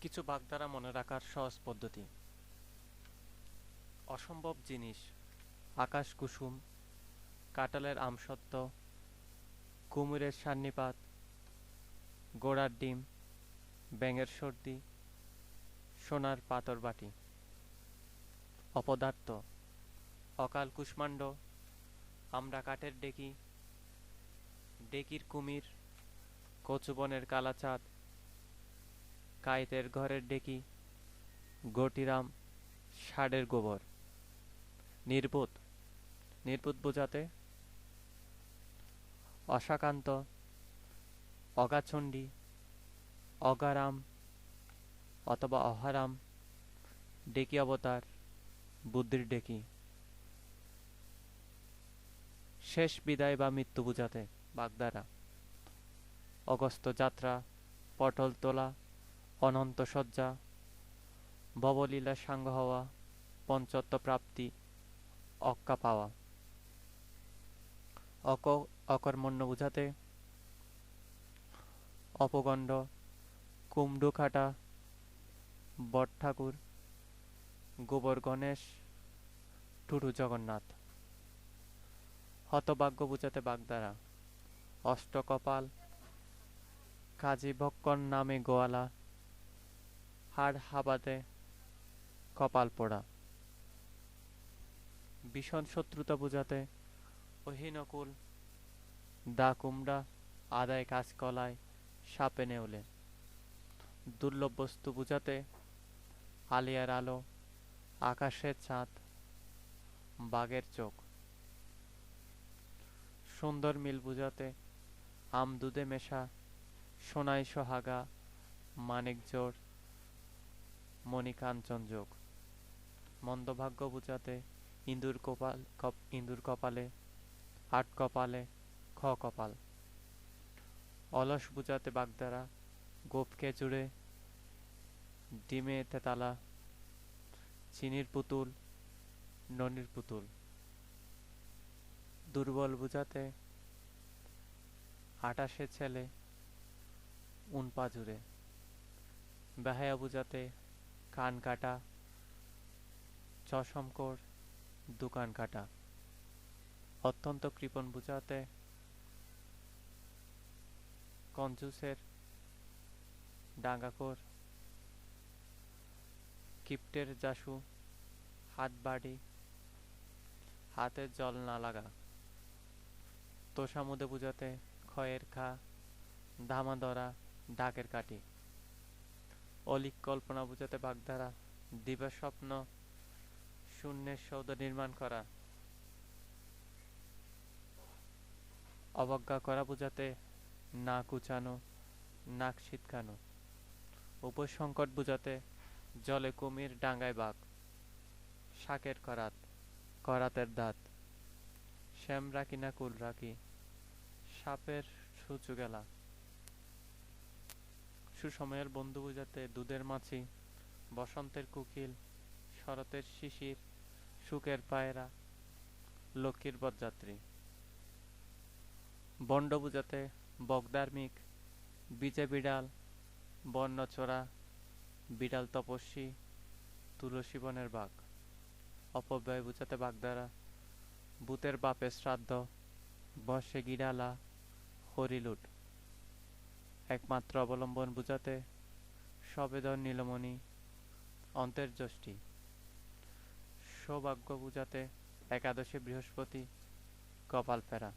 কিছু বাগধারা মনে রাখার সহজ পদ্ধতি। অসম্ভব জিনিস: আকাশ কুসুম, কাঁঠালের আমসত্ত্ব, কুমিরের সান্নিপাত, ঘোড়ার ডিম, ব্যাঙের সর্দি, সোনার পাথর বাটি। অপদার্থ: অকাল কুষ্মাণ্ড, আমরা কাঠের ডেকি, ডেকির কুমির, কচুবনের কালাচাঁদ, কাইতের ঘরের ডেকি, গটিরাম, ষাঁড়ের গোবর। নির্বোধ: নির্বোধ বোঝাতে অশাকান্ত, অগাচণ্ডী, অগারাম অথবা অহারাম, ডেকি অবতার, বুদ্ধির ডেকি। শেষ বিদায় বা মৃত্যু বোঝাতে বাগধারা: অগস্ত্য যাত্রা, পটল তোলা, অনন্ত শয্যা, ভবলীলা সাঙ্গ হওয়া, পঞ্চত্ব প্রাপ্তি, অক্কা পাওয়া। অকর্মণ্য বোঝাতে অপগণ্ড, কুমড়ো খাটা, বটঠাকুর, গোবর গণেশ, টুটু জগন্নাথ। হতভাগ্য বোঝাতে বাগধারা: অষ্টকপাল, কাজী ভক্কর নামে গোয়ালা, হাড় হাবাতে, কপাল পোড়া। ভীষণ শত্রুতা বোঝাতে অহিনকুল, দা কুমড়া, আদায় কাঁচকলায়, সাপে নেউলে। দুর্লভ বস্তু বোঝাতে আলিয়ার আলো, আকাশের চাঁদ, বাঘের চোখ। সুন্দর মিল বোঝাতে আম দুধে মেশা, সোনাই সোহাগা, মানিক জোড়, মণিকাঞ্চন যোগ। মন্দভাগ্য বোঝাতে ইঁদুর কপালে, আট কপালে, খ কপাল। অলস বোঝাতে বাগধারা: গোঁফ খেজুরে, ডিমে তেতালা, চিনির পুতুল, ননির পুতুল। দুর্বল বোঝাতে আটাশে ছেলে, উন পাজুরে। বেহায়া বোঝাতে কান কাটা, চশমকর, দোকান কাটা। অত্যন্ত কৃপণ বোঝাতে কঞ্জুসের, ডাঙ্গাকর, কিপ্টের জাসু, হাত বাড়ি, হাতে জল না লাগা। তোষামুদে বোঝাতে ক্ষয়ের খা, ধামাধরা, ডাকের কাঠি। অলিক কল্পনা বোঝাতে বাগধারা: দিবা স্বপ্ন, শূন্যের সৌধ নির্মাণ করা। অবজ্ঞা করা বোঝাতে নাক উচানো, নাক ছিটকানো। উপসংকট বোঝাতে জলে কুমির, ডাঙ্গায় বাঘ। শাকের করাত, করাতের দাঁত। শ্যাম রাখি না কুল রাখি, সাপের সূচু গেলা। সুসময়ের বন্ধু বোঝাতে দুধের মাছি, বসন্তের কোকিল, শরতের শিশির, সুখের পায়রা, লক্ষ্মীর বরযাত্রী। বন্ড বোঝাতে বগধার্মিক, বিজে বিড়াল, বর্ণচোরা, বিড়াল তপস্বী, তুলসী বনের বাঘ। অপব্যয় বোঝাতে বাগধারা: ভূতের বাপের শ্রাদ্ধ, বর্ষে গিরালা, হরিলুট। একমাত্র অবলম্বন বোঝাতে সবেদর নীলমণি, অন্তর্যষ্টি। সৌভাগ্য বোঝাতে একাদশী বৃহস্পতি, কপাল ফেরা।